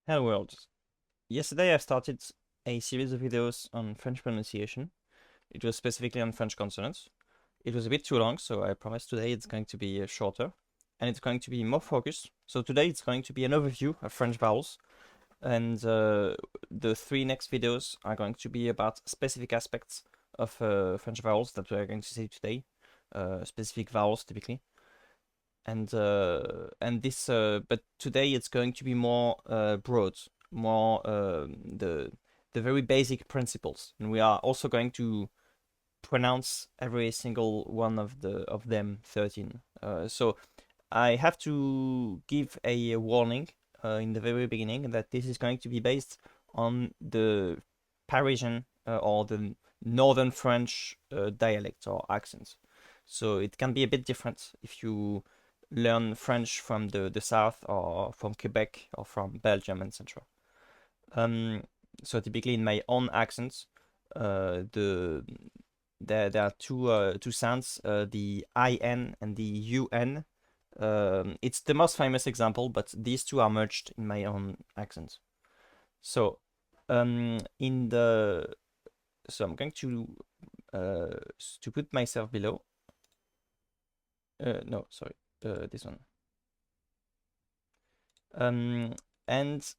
Hello world. Yesterday I started a series of videos on French pronunciation. It was specifically on French consonants. It was a bit too long, so I promise today it's going to be shorter and it's going to be more focused. So today it's going to be an overview of French vowels, and the three next videos are going to be about specific aspects of French vowels that we're going to see today, specific vowels typically. But today it's going to be more broad, more the very basic principles, and we are also going to pronounce every single one of them 13. So I have to give a warning in the very beginning that this is going to be based on the Parisian or the Northern French dialect or accent. So it can be a bit different if you learn French from the south or from Quebec or from Belgium, etc. Um, so typically in my own accent, there are two sounds, the in and the un. It's the most famous example, but these two are merged in my own accent. So in the so I'm going to put myself below. No, sorry, this one. Um, and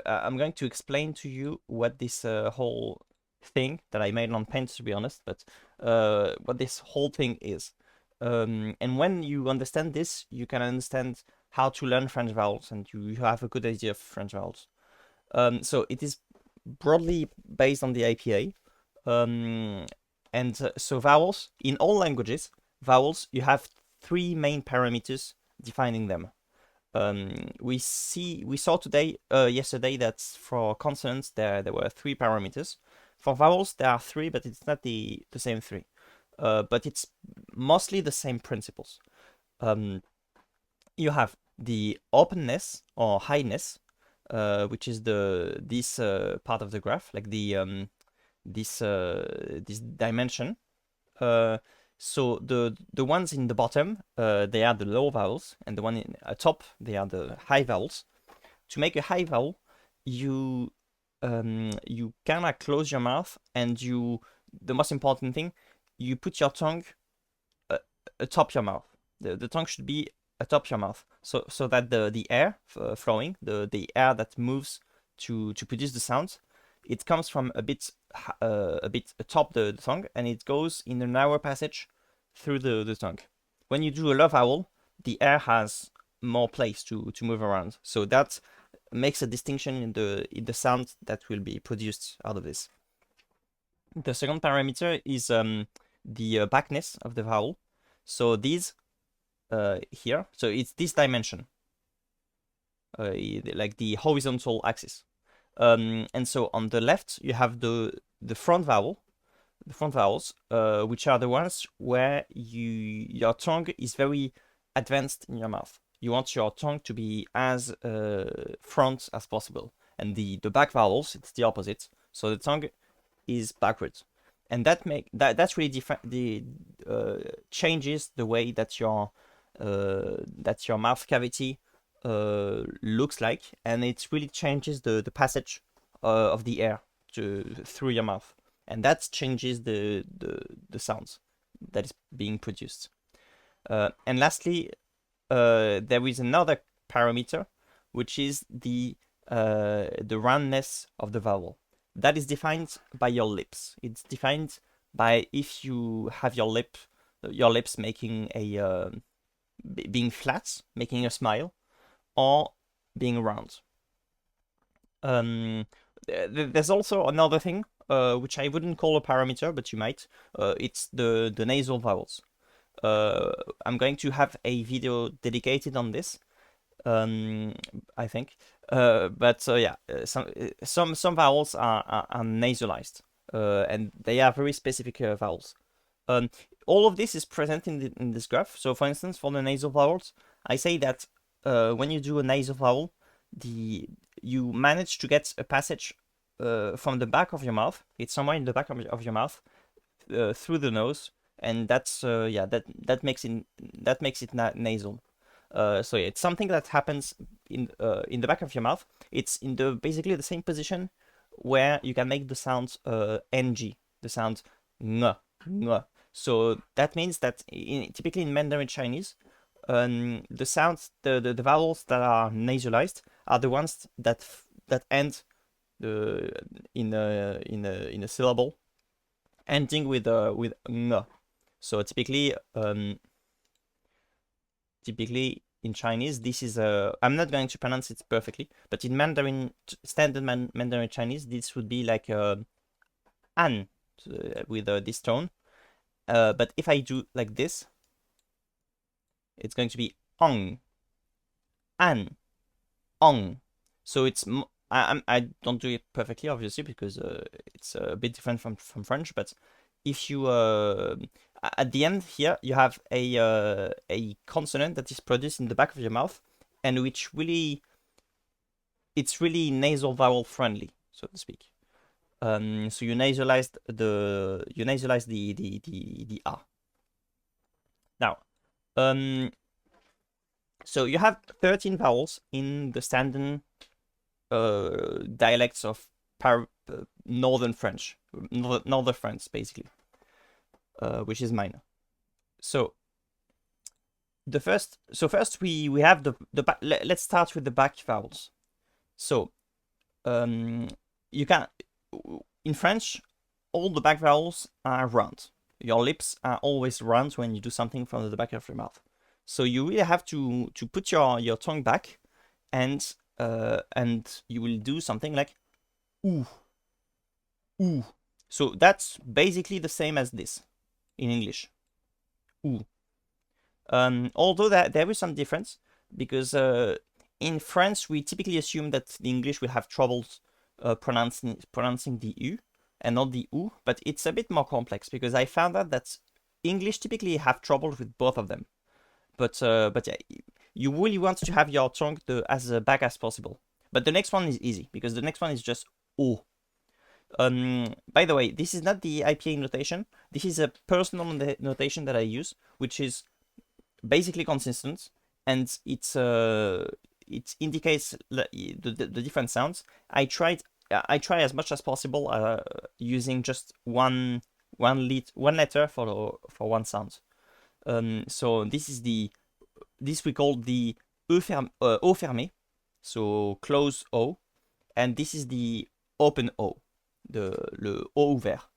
I'm going to explain to you what this whole thing that I made on Paint, to be honest, but what this whole thing is. And when you understand this, you can understand how to learn French vowels, and you have a good idea of French vowels. So it is broadly based on the APA. Um, so vowels, in all languages, vowels, you have three main parameters defining them. We saw yesterday that for consonants there were three parameters. For vowels there are three, but it's not the same three. But it's mostly the same principles. Um, you have the openness or highness, which is this part of the graph, like this dimension. Uh, so the ones in the bottom, they are the low vowels, and the one in top, they are the high vowels. To make a high vowel, you kind of close your mouth, and the most important thing, you put your tongue uh, atop your mouth. The tongue should be atop your mouth, so that the air flowing, the air that moves to produce the sound, it comes from a bit atop the tongue, and it goes in a narrow passage through the tongue. When you do a low vowel, the air has more place to move around, so that makes a distinction in the sound that will be produced out of this. The second parameter is the backness of the vowel. So these here, so it's this dimension, like the horizontal axis. And so on the left you have the front vowels, which are the ones where your tongue is very advanced in your mouth. You want your tongue to be as front as possible, and the back vowels, it's the opposite. So the tongue is backwards, and that's really different. The changes the way that your mouth cavity looks like, and it really changes the passage of the air through your mouth, and that changes the sounds that is being produced. And lastly, there is another parameter, which is the roundness of the vowel. That is defined by your lips. It's defined by if you have your lips making being flat, making a smile, or being round. There's also another thing, which I wouldn't call a parameter, but you might. It's the nasal vowels. I'm going to have a video dedicated on this, I think. But yeah, some vowels are nasalized, and they are very specific vowels. Um, all of this is present in this graph. So, for instance, for the nasal vowels, I say that when you do a nasal vowel, you manage to get a passage from the back of your mouth. It's somewhere in the back of your mouth through the nose, and that's that makes it nasal. So yeah, it's something that happens in the back of your mouth. It's in the basically the same position where you can make the sound ng, the sound ng, ng. So that means that typically in Mandarin Chinese, the sounds, the vowels that are nasalized are the ones that end in a syllable ending with ng. So typically in Chinese, this is a. I'm not going to pronounce it perfectly, but in Mandarin, standard Mandarin Chinese, this would be like an with this tone. But if I do like this, it's going to be ong, an, ong. So I don't do it perfectly, obviously, because it's a bit different from French. But if you at the end here you have a consonant that is produced in the back of your mouth, and which really it's really nasal vowel friendly, so to speak. So you nasalize the a. Now, so you have 13 vowels in the standard dialects of northern French, northern France, basically, which is minor. So first we have the back. Let's start with the back vowels. So you can in French all the back vowels are round. Your lips are always round when you do something from the back of your mouth. So you really have to put your tongue back, and you will do something like ooh, ooh. So that's basically the same as this in English. Ooh. Although there is some difference, because in France we typically assume that the English will have troubles pronouncing the U and not the U, but it's a bit more complex, because I found out that English typically have trouble with both of them. But yeah, you really want to have your tongue as back as possible. But the next one is easy, because the next one is just O. By the way, this is not the IPA notation. This is a personal notation that I use, which is basically consistent, and it indicates the different sounds. I try as much as possible using just one letter for one sound. So this we call the O fermé, so close O, and this is the open O, le O ouvert.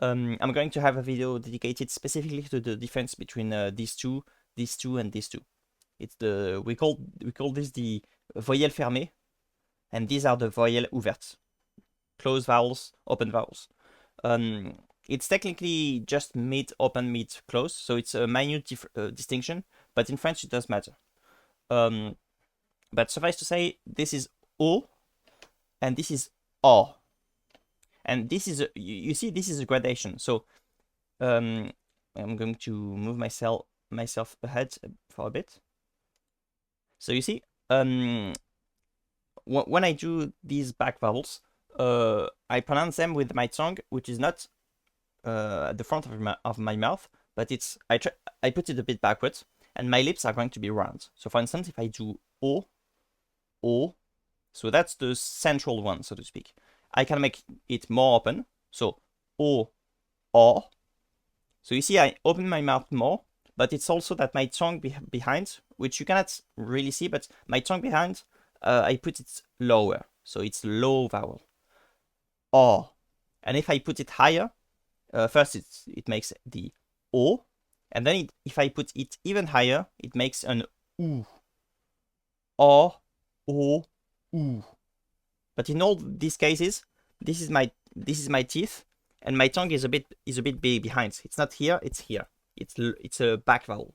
I'm going to have a video dedicated specifically to the difference between these two, and these two. It's we call this the voyelle fermée, and these are the voyelles ouvertes, closed vowels, open vowels. It's technically just mid open, mid close, so it's a minute distinction, but in French it does matter. But suffice to say, this is O, and this is O, and this is you see, this is a gradation. So I'm going to move myself ahead for a bit. So you see, when I do these back vowels, I pronounce them with my tongue, which is not at the front of my mouth, but I put it a bit backwards, and my lips are going to be round. So for instance, if I do O, O, so that's the central one, so to speak. I can make it more open, so O, O. So you see, I open my mouth more, but it's also that my tongue behind, which you cannot really see, but my tongue behind, I put it lower, so it's low vowel. O. And if I put it higher, first it makes the O, and then if I put it even higher, it makes an U. O, O, U. But in all these cases, this is my teeth, and my tongue is a bit big behind. It's not here, it's here. It's a back vowel.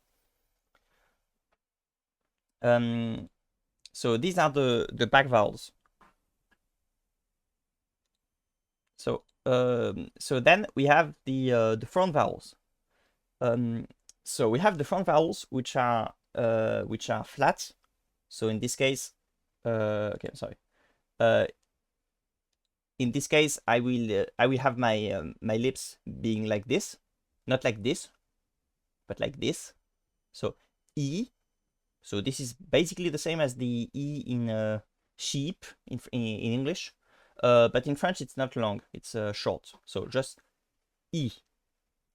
So these are the back vowels. So then we have the front vowels. So we have the front vowels, which are flat. So in this case, okay, I'm sorry. In this case, I will have my lips being like this, not like this, but like this. So E, So this is basically the same as the E in sheep in English, but in French it's not long, it's short. So just E.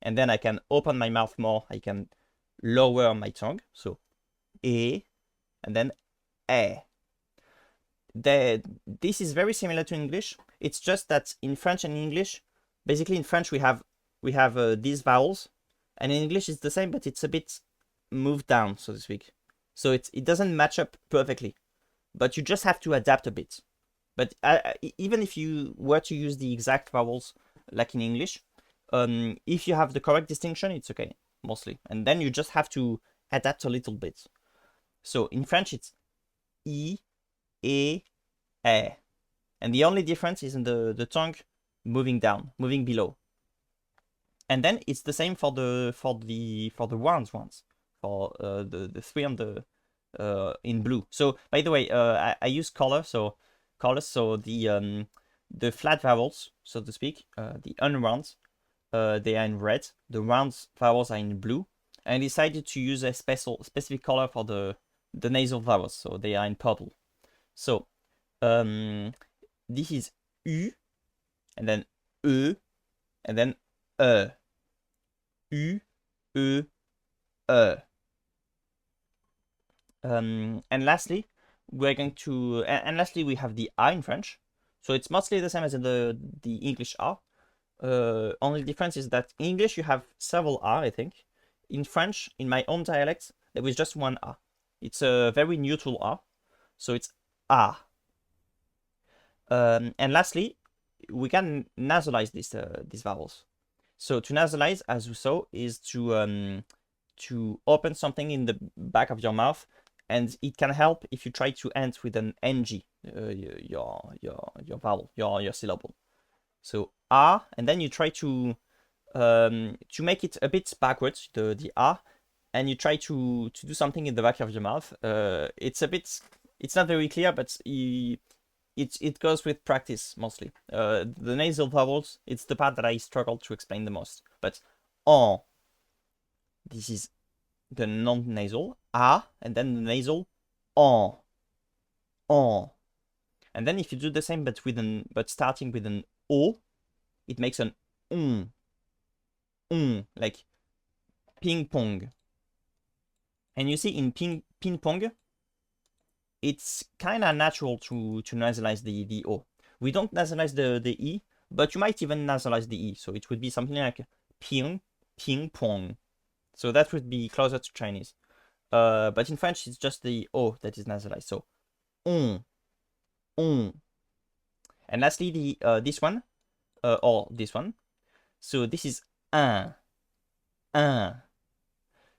And then I can open my mouth more, I can lower my tongue. So E, and then E. This is very similar to English. It's just that in French and English, basically in French we have these vowels, and in English it's the same, but it's a bit moved down, so to speak. So it doesn't match up perfectly, but you just have to adapt a bit. But even if you were to use the exact vowels like in English, if you have the correct distinction, it's okay, mostly. And then you just have to adapt a little bit. So in French, it's I, E, E. And the only difference is in the tongue moving down, moving below. And then it's the same for the ones, for the three on the in blue. So by the way, I use colors. So the flat vowels, so to speak, the unround, they are in red. The round vowels are in blue. And I decided to use a specific color for the nasal vowels, so they are in purple. So this is U, and then E, and then E. U, E, E. And lastly, we're going to and lastly we have the R in French. So it's mostly the same as the English R. Only difference is that in English you have several R, I think. In French, in my own dialect, there is just one R. It's a very neutral R, so it's R. And lastly, we can nasalize these vowels. So to nasalize, as we saw, is to open something in the back of your mouth, and it can help if you try to end with an ng, your vowel, your syllable. So R, and then you try to make it a bit backwards, the R, and you try to do something in the back of your mouth. It's not very clear, but it goes with practice mostly. The nasal vowels, it's the part that I struggle to explain the most. But on, this is the non-nasal, A, and then the nasal, on, on. And then if you do the same but starting with an O, it makes an like ping pong. And you see in ping pong, it's kind of natural to nasalize the O. We don't nasalize the E, but you might even nasalize the E. So it would be something like ping pong. So that would be closer to Chinese. But in French, it's just the O that is nasalized. So on. And lastly, the this one, or this one. So this is un.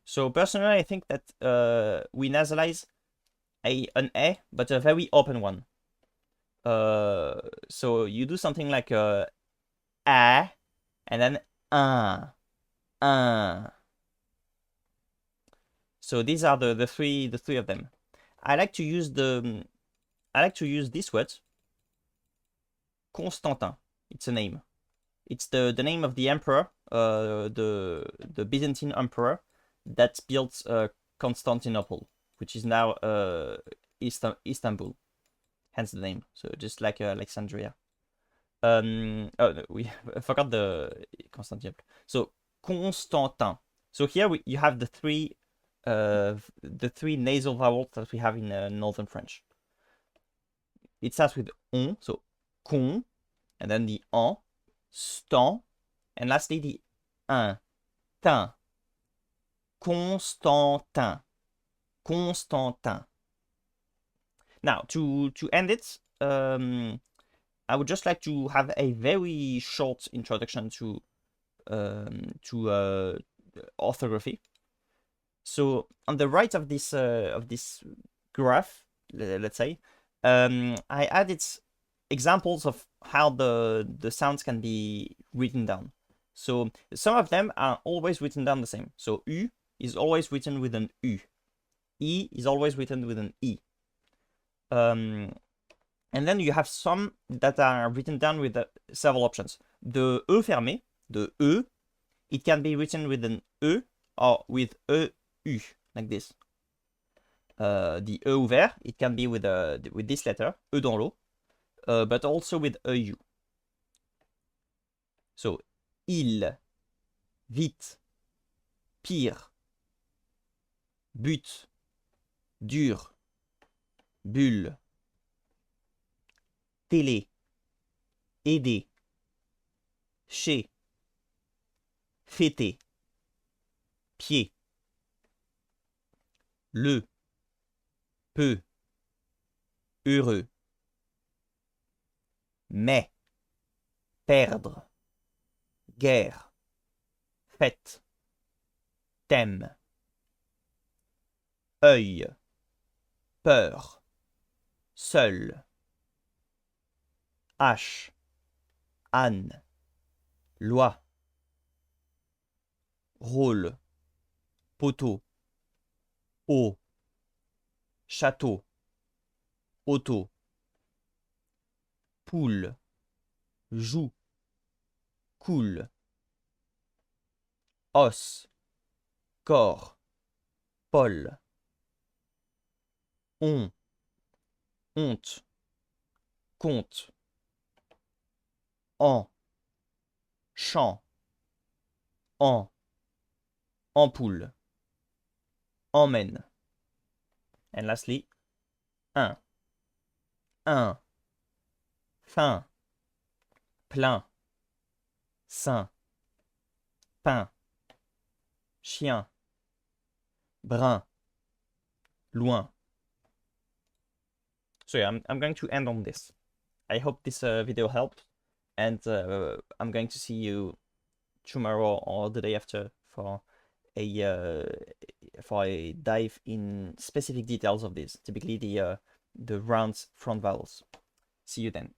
So personally, I think that we nasalize an A, but a very open one. So you do something like a, and then un. So these are the three of them. I like to use this word, Constantin. It's a name. It's the name of the emperor, the Byzantine emperor that built Constantinople, which is now Istanbul. Hence the name. So just like Alexandria. Oh, no, we forgot the Constantinople. So Constantin. So here you have the three nasal vowels that we have in Northern French. It starts with on, so con, and then the en, stan, and lastly the un, tin. Constantin. Constantin. Now, to end it, I would just like to have a very short introduction to orthography. So on the right of this graph, let's say, I added examples of how the sounds can be written down. So some of them are always written down the same. So U is always written with an U. E is always written with an E. And then you have some that are written down with several options. The E fermé, the E, it can be written with an E or with E, U, like this. the E ouvert, it can be with this letter, E dans l'eau, but also with EU. So, il, vite, pire, but, dur, bulle, télé, aider, chez, fêter, pied, le, peu, heureux, mais, perdre, guerre, fête, thème, œil, peur, seul, H, âne, loi, rôle, poteau, eau, château, auto, poule, joue, coule, os, corps, Paul, on, honte, compte, en, champ, en, ampoule, emmène. And lastly, un, fin, plein, sain, pain, chien, brun, loin. So yeah, I'm going to end on this. I hope this video helped, and I'm going to see you tomorrow or the day after for a dive in specific details of this, typically the round front vowels. See you then.